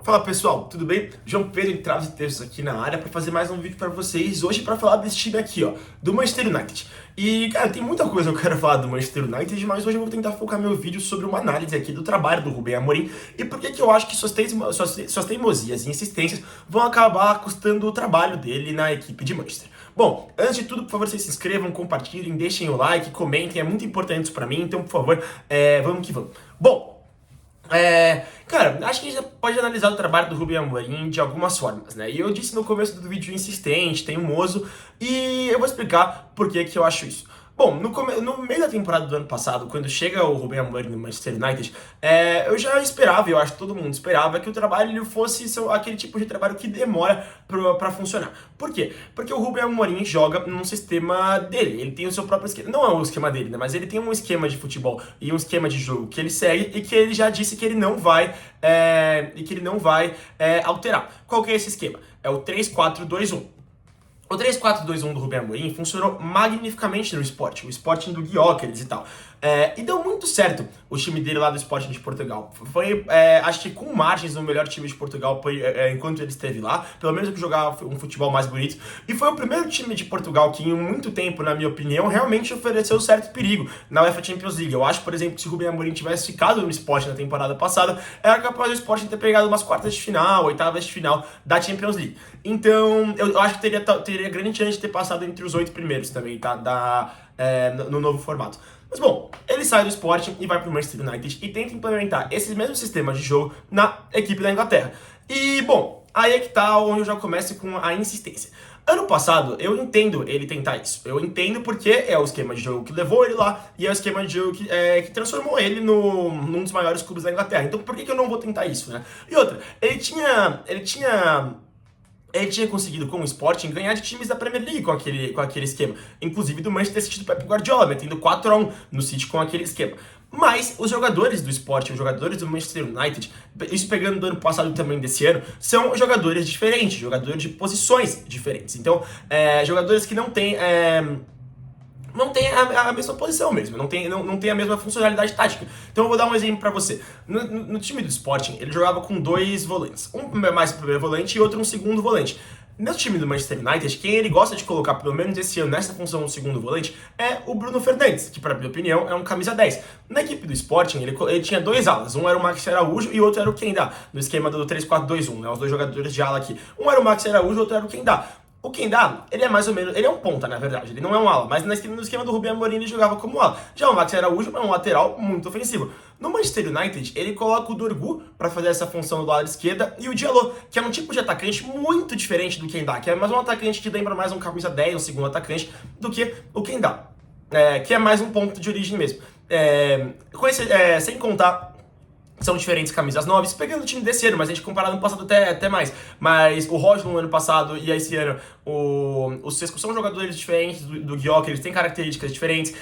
Fala pessoal, tudo bem? João Pedro Entraves e Textos aqui na área para fazer mais um vídeo para vocês hoje para falar desse time aqui, ó, do Manchester United. E cara, tem muita coisa que eu quero falar do Manchester United, mas hoje eu vou tentar focar meu vídeo sobre uma análise aqui do trabalho do Ruben Amorim e por que eu acho que suas teimosias e insistências vão acabar custando o trabalho dele na equipe de Manchester. Bom, antes de tudo, por favor, vocês se inscrevam, compartilhem, deixem o like, comentem, é muito importante isso pra mim, então por favor, vamos que vamos. Bom, cara, acho que a gente pode analisar o trabalho do Ruben Amorim de algumas formas, né? E eu disse no começo do vídeo insistente, teimoso, e eu vou explicar por que eu acho isso. Bom, no meio da temporada do ano passado, quando chega o Ruben Amorim no Manchester United, eu já esperava, eu acho que todo mundo esperava, que o trabalho fosse aquele tipo de trabalho que demora pra funcionar. Por quê? Porque o Ruben Amorim joga num sistema dele, ele tem o seu próprio esquema, não é o esquema dele, né, mas ele tem um esquema de futebol e um esquema de jogo que ele segue e que ele já disse que ele não vai, alterar. Qual que é esse esquema? É o 3-4-2-1. O 3-4-2-1 do Ruben Amorim funcionou magnificamente no Sporting, o Sporting do Gyökeres e tal. E deu muito certo o time dele lá do Sporting de Portugal. Foi, acho que com margens, o melhor time de Portugal enquanto ele esteve lá, pelo menos que jogava um futebol mais bonito. E foi o primeiro time de Portugal que, em muito tempo, na minha opinião, realmente ofereceu certo perigo na UEFA Champions League. Eu acho, por exemplo, que se o Ruben Amorim tivesse ficado no Sporting na temporada passada, era capaz do Sporting ter pegado umas quartas de final, oitavas de final da Champions League. Então, eu acho que teria grande chance de ter passado entre os 8 primeiros também, tá? No novo formato. Mas bom, ele sai do Sporting e vai pro Manchester United e tenta implementar esse mesmo sistema de jogo na equipe da Inglaterra. E bom, aí é que tá onde eu já começo com a insistência. Ano passado, eu entendo ele tentar isso. Eu entendo porque é o esquema de jogo que levou ele lá e é o esquema de jogo que transformou ele num dos maiores clubes da Inglaterra. Então por que eu não vou tentar isso, né? E outra, ele tinha conseguido com o Sporting ganhar de times da Premier League com aquele esquema. Inclusive do Manchester City do Pep Guardiola, metendo 4-1 no City com aquele esquema. Mas os jogadores do Sporting, os jogadores do Manchester United, isso pegando do ano passado e também desse ano, são jogadores diferentes, jogadores de posições diferentes. Então, jogadores que não têm a mesma posição mesmo, não tem a mesma funcionalidade tática. Então eu vou dar um exemplo pra você. No time do Sporting, ele jogava com 2 volantes. Um mais primeiro volante e outro um segundo volante. No time do Manchester United, quem ele gosta de colocar, pelo menos esse ano, nessa função do segundo volante, é o Bruno Fernandes, que, pra minha opinião, é um camisa 10. Na equipe do Sporting, ele tinha 2 alas. Um era o Max Araújo e o outro era o Kendá, no esquema do 3-4-2-1, né? Os 2 jogadores de ala aqui. Um era o Max Araújo e o outro era o Kendá. O Kendá, ele é mais ou menos, ele é um ponta, na verdade, ele não é um ala, mas no esquema do Ruben Amorim ele jogava como ala. Já o Max Araújo é um lateral muito ofensivo. No Manchester United, ele coloca o Dorgu para fazer essa função do lado esquerda e o Diallo, que é um tipo de atacante muito diferente do Kendá, que é mais um atacante que lembra mais um camisa 10, um segundo atacante, do que o Kendá, que é mais um ponto de origem mesmo. Sem contar são diferentes camisas 9, pegando o time desse ano, mas a gente comparado no passado até mais. Mas o Rojo no ano passado e esse ano, o Sesco são jogadores diferentes do Gyökeres, eles têm características diferentes.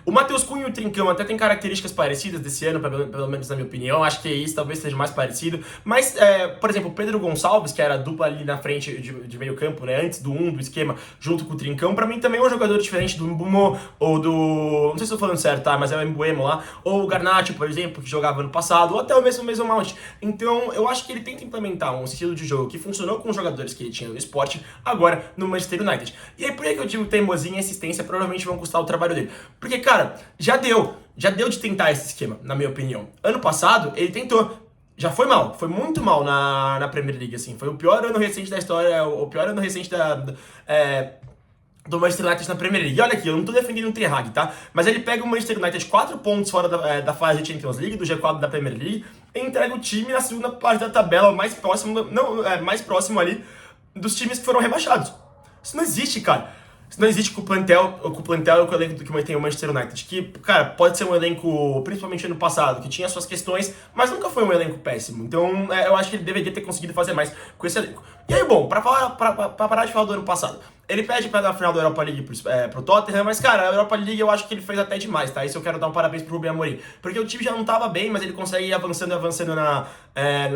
O Matheus Cunha e o Trincão até têm características parecidas desse ano, pelo menos na minha opinião. Acho que isso talvez seja mais parecido. Mas, por exemplo, o Pedro Gonçalves, que era a dupla ali na frente de meio campo, né, antes do esquema, junto com o Trincão, pra mim também é um jogador diferente do Mbumo, ou do... Não sei se eu tô falando certo, tá? Mas é o Mbuemo lá. Ou o Garnacho, por exemplo, que jogava ano passado, ou até o mesmo Mount. Então, eu acho que ele tenta implementar um estilo de jogo que funcionou com os jogadores que ele tinha no Sporting, agora no Manchester United. E aí, por que eu digo teimosia e insistência provavelmente vão custar o trabalho dele? Porque, cara, já deu de tentar esse esquema, na minha opinião. Ano passado, ele tentou. Já foi mal, foi muito mal na Premier League, assim. Foi o pior ano recente da história, o pior ano recente do Manchester United na Premier League. E olha aqui, eu não tô defendendo o Ten Hag, tá? Mas ele pega o Manchester United 4 pontos fora da fase de Champions League, do G4 da Premier League, e entrega o time na segunda parte da tabela, mais próximo ali dos times que foram rebaixados. Isso não existe, cara. Isso não existe com o plantel e com o elenco do que tem o Manchester United. Que, cara, pode ser um elenco, principalmente ano passado, que tinha suas questões, mas nunca foi um elenco péssimo. Então, eu acho que ele deveria ter conseguido fazer mais com esse elenco. E aí, bom, pra parar de falar do ano passado, ele pede pra dar a final da Europa League pro Tottenham, mas, cara, a Europa League eu acho que ele fez até demais, tá? Isso eu quero dar um parabéns pro Ruben Amorim. Porque o time já não tava bem, mas ele consegue ir avançando na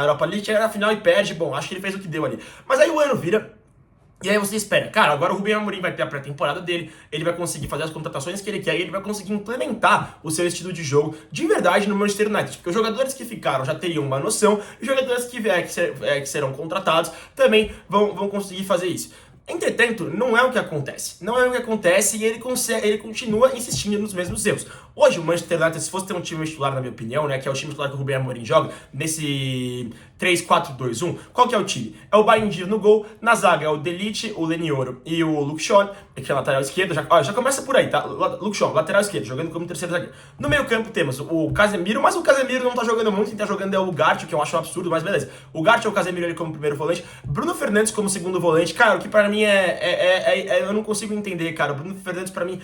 Europa League, chega na final e perde. Bom, acho que ele fez o que deu ali. Mas aí o ano vira. E aí você espera, cara, agora o Rubem Amorim vai ter a pré-temporada dele, ele vai conseguir fazer as contratações que ele quer e ele vai conseguir implementar o seu estilo de jogo de verdade no Manchester United. Porque os jogadores que ficaram já teriam uma noção e os jogadores que serão contratados também vão conseguir fazer isso. Entretanto, não é o que acontece. Não é o que acontece e ele continua insistindo nos mesmos erros. Hoje, o Manchester United, se fosse ter um time titular, na minha opinião, né, que é o time titular que o Rubem Amorim joga, nesse 3-4-2-1, qual que é o time? É o Bayindir no gol, na zaga é o De Ligt, o Lenioro e o Luke Shaw, que é lateral esquerdo, já começa por aí, tá? Luke Shaw, lateral esquerdo, jogando como terceiro zagueiro. No meio campo temos o Casemiro, mas o Casemiro não tá jogando muito, quem tá jogando é o Ugarte, que eu acho um absurdo, mas beleza. O Ugarte é o Casemiro ali como primeiro volante, Bruno Fernandes como segundo volante, cara, o que pra mim eu não consigo entender, cara. O Bruno Fernandes pra mim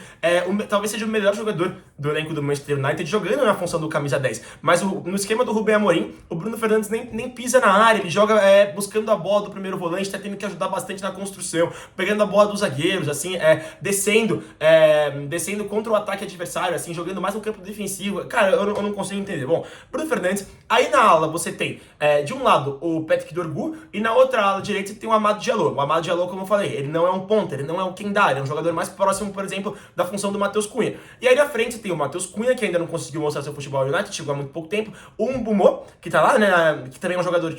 talvez seja o melhor jogador do elenco do Manchester United, jogando na função do camisa 10. Mas no esquema do Rubem Amorim, o Bruno Fernandes nem pisa na área, ele joga buscando a bola do primeiro volante, tá tendo que ajudar bastante na construção, pegando a bola dos zagueiros, assim, descendo contra o ataque adversário, assim, jogando mais no campo defensivo. Cara, eu não consigo entender. Bom, Bruno Fernandes, aí na ala você tem, de um lado, o Patrick Dorgu, e na outra ala direita você tem o Amad Diallo. O Amad Diallo, como eu falei, ele não é um ponta, ele não é um Kendall, ele é um jogador mais próximo, por exemplo, da função do Matheus Cunha. E aí na frente você tem o Matheus Cunha, que ainda não conseguiu mostrar seu futebol no United, chegou há muito pouco tempo, o Mbeumo, que tá lá, né, que também é um jogador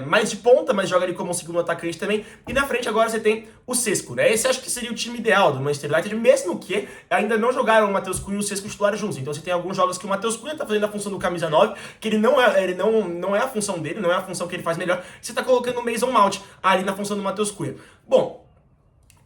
mais de ponta, mas joga ali como um segundo atacante também, e na frente agora você tem o Sesco, né, esse acho que seria o time ideal do Manchester United, mesmo que ainda não jogaram o Matheus Cunha e o Sesco titulares juntos, então você tem alguns jogos que o Matheus Cunha tá fazendo a função do camisa 9, que ele não é a função dele, não é a função que ele faz melhor, você tá colocando o Mason Mount ali na função do Matheus Cunha. Bom,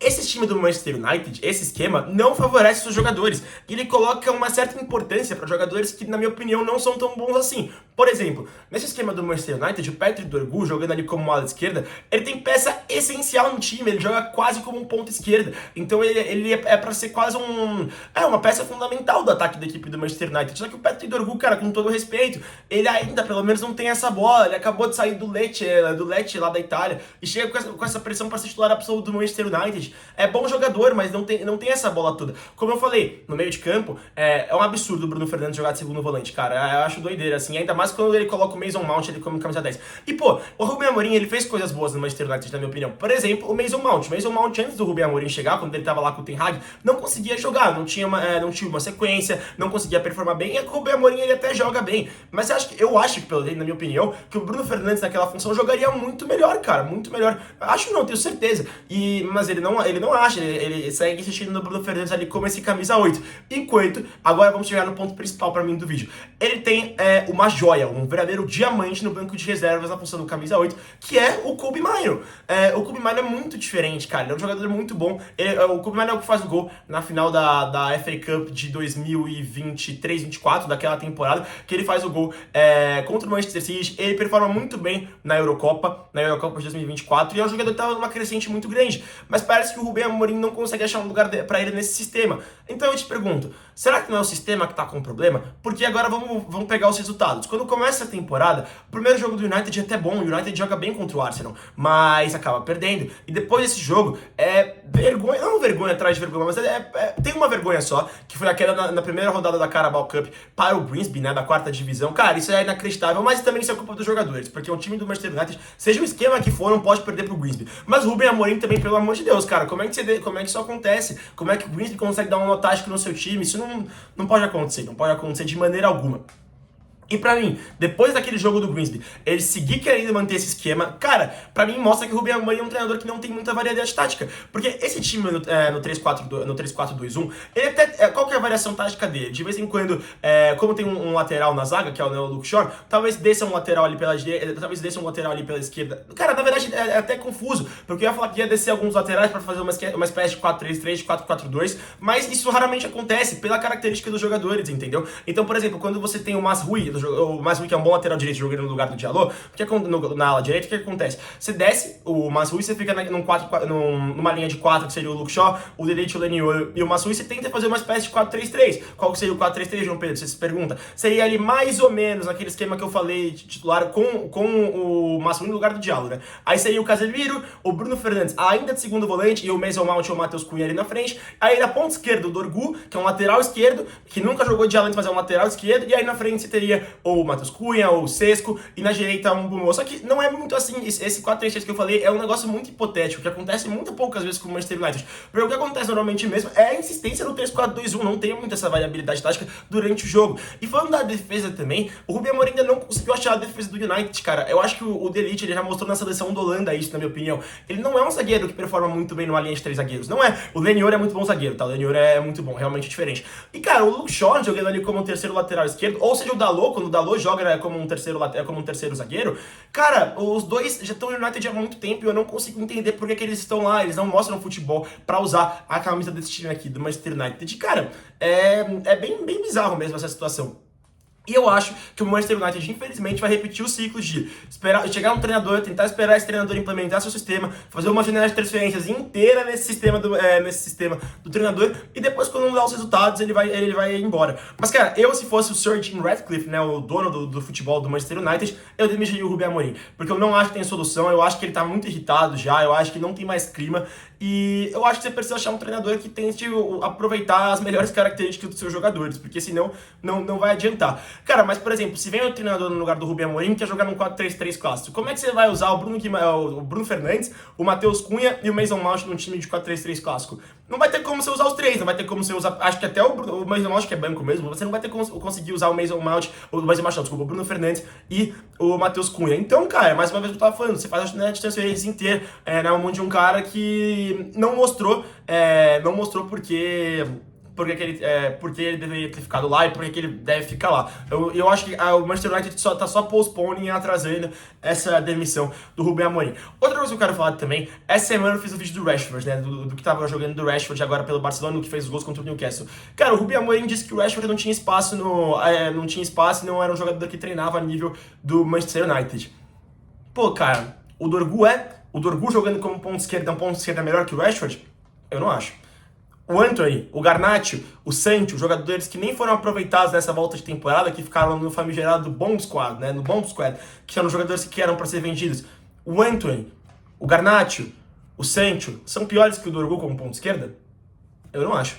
esse time do Manchester United, esse esquema, não favorece os jogadores. Ele coloca uma certa importância para jogadores que, na minha opinião, não são tão bons assim. Por exemplo, nesse esquema do Manchester United, o Patrick Dorgu, jogando ali como ala esquerda, ele tem peça essencial no time, ele joga quase como um ponto esquerda. Então ele é para ser quase uma peça fundamental do ataque da equipe do Manchester United. Só que o Patrick Dorgu, cara, com todo respeito, ele ainda, pelo menos, não tem essa bola. Ele acabou de sair do Lecce lá da Itália, e chega com essa pressão para ser titular absoluto do Manchester United. É bom jogador, mas não tem essa bola toda. Como eu falei, no meio de campo, é um absurdo o Bruno Fernandes jogar de segundo volante, cara. Eu acho doideira, assim, ainda mais quando ele coloca o Mason Mount ali como camisa 10. E, pô, o Rubem Amorim, ele fez coisas boas no Manchester United, na minha opinião. Por exemplo, o Mason Mount. O Mason Mount, antes do Rubem Amorim chegar, quando ele tava lá com o Ten Hag, não conseguia jogar, não tinha uma sequência, não conseguia performar bem, e o Rubem Amorim, ele até joga bem. Mas eu acho, pelo menos, na minha opinião, que o Bruno Fernandes naquela função jogaria muito melhor, cara, muito melhor. Acho não, tenho certeza. Mas ele não acha, ele segue insistindo no Bruno Fernandes ali como esse camisa 8. Enquanto, agora vamos chegar no ponto principal pra mim do vídeo. Ele tem uma joia, um verdadeiro diamante no banco de reservas na função do camisa 8, que é o Kobbie Mainoo. O Kobbie Mainoo é muito diferente, cara. Ele é um jogador muito bom. O Kobbie Mainoo é o que faz o gol na final da FA Cup de 2023-24, daquela temporada, que ele faz o gol contra o Manchester City. Ele performa muito bem na Eurocopa de 2024, e é um jogador que tava numa crescente muito grande. Mas parece que o Rubem Amorim não consegue achar um lugar pra ele nesse sistema. Então eu te pergunto, será que não é o sistema que tá com problema? Porque agora vamos pegar os resultados. Quando começa a temporada, o primeiro jogo do United é até bom, o United joga bem contra o Arsenal, mas acaba perdendo. E depois desse jogo, vergonha, não vergonha atrás de vergonha, mas tem uma vergonha só, que foi aquela na primeira rodada da Carabao Cup para o Grimsby, né, da quarta divisão. Cara, isso é inacreditável, mas também isso é culpa dos jogadores, porque o time do Manchester United, seja o esquema que for, não pode perder pro Grimsby. Mas o Rubem Amorim também, pelo amor de Deus, cara, como é que isso acontece? Como é que o Grimsby consegue dar uma nota tática no seu time? Isso não pode acontecer, não pode acontecer de maneira alguma. E pra mim, depois daquele jogo do Grimsby, ele seguir querendo manter esse esquema, cara, pra mim mostra que o Rubem Amorim é um treinador que não tem muita variedade tática. Porque esse time no 3-4-2-1, ele até, qual que é a variação tática dele? De vez em quando, como tem um lateral na zaga, que é o Luke Shaw, talvez desça um lateral ali pela direita, talvez desça um lateral ali pela esquerda. Cara, na verdade é até confuso, porque eu ia falar que ia descer alguns laterais pra fazer uma espécie de 4-3-3, de 4-4-2, mas isso raramente acontece pela característica dos jogadores, entendeu? Então, por exemplo, quando você tem o Mazraoui, o Mazraoui, que é um bom lateral direito, jogando no lugar do Diallo, na ala direita, o que acontece? Você desce o Mazraoui, você fica numa linha de 4, que seria o Luke Shaw, o De Ligt, o Lenioro e o Mazraoui, você tenta fazer uma espécie de 4-3-3. Qual seria o 4-3-3, João Pedro? Você se pergunta. Seria ali mais ou menos naquele esquema que eu falei, titular, com o Mazraoui no lugar do Diallo, né? Aí seria o Casemiro, o Bruno Fernandes, ainda de segundo volante, e o Mason Mount ou o Matheus Cunha ali na frente. Aí na ponta esquerda, o Dorgu, que é um lateral esquerdo, que nunca jogou Diallo antes, mas é um lateral esquerdo. E aí na frente você teria ou o Matheus Cunha, ou o Sesco, e na direita um Bruno. Só que não é muito assim, esse 4-3-3 que eu falei é um negócio muito hipotético, que acontece muito poucas vezes com o Manchester United. Porque o que acontece normalmente mesmo é a insistência no 3-4-2-1, não tem muito essa variabilidade tática durante o jogo. E falando da defesa também, o Ruben Amorim ainda não conseguiu achar a defesa do United, cara. Eu acho que o De Ligt, ele já mostrou na seleção da Holanda isso, na minha opinião. Ele não é um zagueiro que performa muito bem numa linha de 3 zagueiros, não é. O Lenior é muito bom zagueiro, tá? O Lenior é muito bom, realmente diferente. E, cara, o Luke Shaw jogando ali como um terceiro lateral esquerdo, ou seja, o Dalot, quando o Dalot joga como um terceiro zagueiro, cara, os dois já estão no United há muito tempo e eu não consigo entender por que eles estão lá, eles não mostram futebol pra usar a camisa desse time aqui, do Manchester United. Cara, é bem bizarro mesmo essa situação. E eu acho que o Manchester United, infelizmente, vai repetir o ciclo de chegar um treinador, tentar esperar esse treinador implementar seu sistema, fazer uma janela de transferências inteira nesse sistema do treinador, e depois, quando não dá os resultados, ele vai embora. Mas, cara, se fosse o Sir Jim Ratcliffe, né, o dono do futebol do Manchester United, eu demitiria o Ruben Amorim, porque eu não acho que tem solução, eu acho que ele tá muito irritado já, eu acho que não tem mais clima, e eu acho que você precisa achar um treinador que tente aproveitar as melhores características dos seus jogadores, porque senão não vai adiantar. Cara, mas por exemplo, se vem um treinador no lugar do Ruben Amorim que quer jogar num 4-3-3 clássico, como é que você vai usar o Bruno Fernandes, o Matheus Cunha e o Mason Mount num time de 4-3-3 clássico? Não vai ter como você usar os três, não vai ter como você usar, acho que até o Mason Mount, que é banco mesmo, você não vai ter como conseguir usar o Bruno Fernandes e o Matheus Cunha. Então, cara, mais uma vez eu tava falando, você faz a janela de transferências inteira, na mão de um cara que não mostrou porque ele deveria ter ficado lá e porque ele deve ficar lá. Eu acho que o Manchester United tá só postponing e atrasando essa demissão do Ruben Amorim. Outra coisa que eu quero falar também, essa semana eu fiz o vídeo do Rashford, né, do que tava jogando do Rashford agora pelo Barcelona, no que fez os gols contra o Newcastle. Cara, o Ruben Amorim disse que o Rashford não tinha espaço e não era um jogador que treinava a nível do Manchester United. Pô, cara, o Dorgu jogando como ponto esquerda, melhor que o Rashford? Eu não acho. O Antony, o Garnacho, o Sancho, jogadores que nem foram aproveitados nessa volta de temporada, que ficaram no famigerado Bomb Squad, né? No Bomb Squad, que eram jogadores que eram para ser vendidos. O Antony, o Garnacho, o Sancho, são piores que o Dorgu como ponto esquerda? Eu não acho.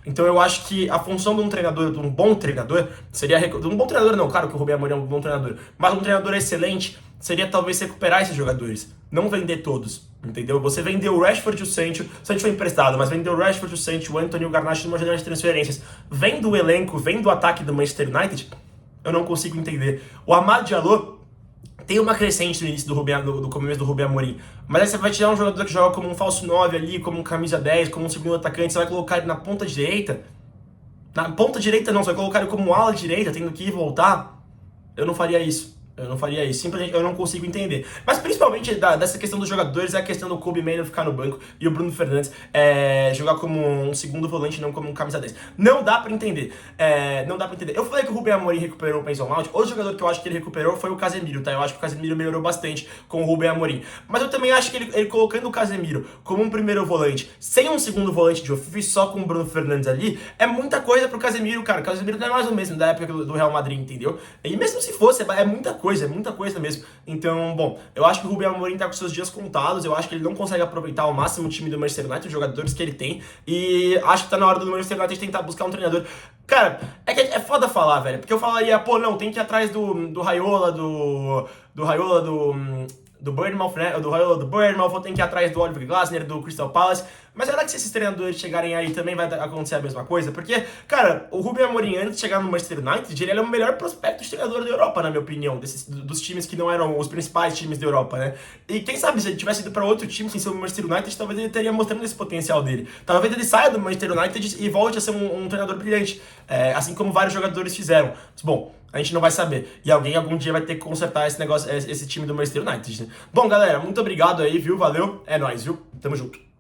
Então eu acho que a função de um treinador, de um bom treinador, seria... De um bom treinador não, claro que o Ruben Amorim é um bom treinador, mas um treinador excelente seria talvez recuperar esses jogadores, não vender todos, entendeu? Você vendeu o Rashford e o Sancho foi emprestado, mas vendeu o Rashford, o Sancho, o Antony e o Garnacho numa janela de transferências. Vendo o elenco, vendo o ataque do Manchester United, eu não consigo entender. O Amad Diallo tem uma crescente no início do começo do Ruben Amorim, mas aí você vai tirar um jogador que joga como um falso 9 ali, como um camisa 10, como um segundo atacante, você vai colocar ele na ponta direita? Na ponta direita não, você vai colocar ele como ala direita, tendo que ir e voltar? Eu não faria isso. Simplesmente eu não consigo entender. Mas principalmente dessa questão dos jogadores é a questão do Kobe Mainoo ficar no banco e o Bruno Fernandes jogar como um segundo volante, não como um camisa 10. Não dá pra entender. Eu falei que o Ruben Amorim recuperou o Mason Mount. Outro jogador que eu acho que ele recuperou foi o Casemiro, tá? Eu acho que o Casemiro melhorou bastante com o Ruben Amorim. Mas eu também acho que ele colocando o Casemiro como um primeiro volante, sem um segundo volante de ofício, só com o Bruno Fernandes ali, é muita coisa pro Casemiro, cara. O Casemiro não é mais o mesmo da época do Real Madrid, entendeu? E mesmo se fosse, é muita coisa mesmo. Então, bom, eu acho que o Ruben Amorim tá com seus dias contados, eu acho que ele não consegue aproveitar ao máximo o time do Manchester United, os jogadores que ele tem, e acho que tá na hora do Manchester United tentar buscar um treinador. Cara, é foda falar, velho, porque eu falaria, pô, não, tem que ir atrás do Raiola, do Bournemouth, né? Do Raiola do Bournemouth, tem que ir atrás do Oliver Glasner, do Crystal Palace. Mas será que se esses treinadores chegarem aí também vai acontecer a mesma coisa? Porque, cara, o Ruben Amorim, antes de chegar no Manchester United, ele é o melhor prospecto de treinador da Europa, na minha opinião, dos times que não eram os principais times da Europa, né? E quem sabe, se ele tivesse ido pra outro time sem ser o Manchester United, talvez ele estaria mostrando esse potencial dele. Talvez ele saia do Manchester United e volte a ser um treinador brilhante, assim como vários jogadores fizeram. Mas, bom, a gente não vai saber. E alguém algum dia vai ter que consertar esse negócio, esse time do Manchester United, né? Bom, galera, muito obrigado aí, viu? Valeu. É nóis, viu? Tamo junto.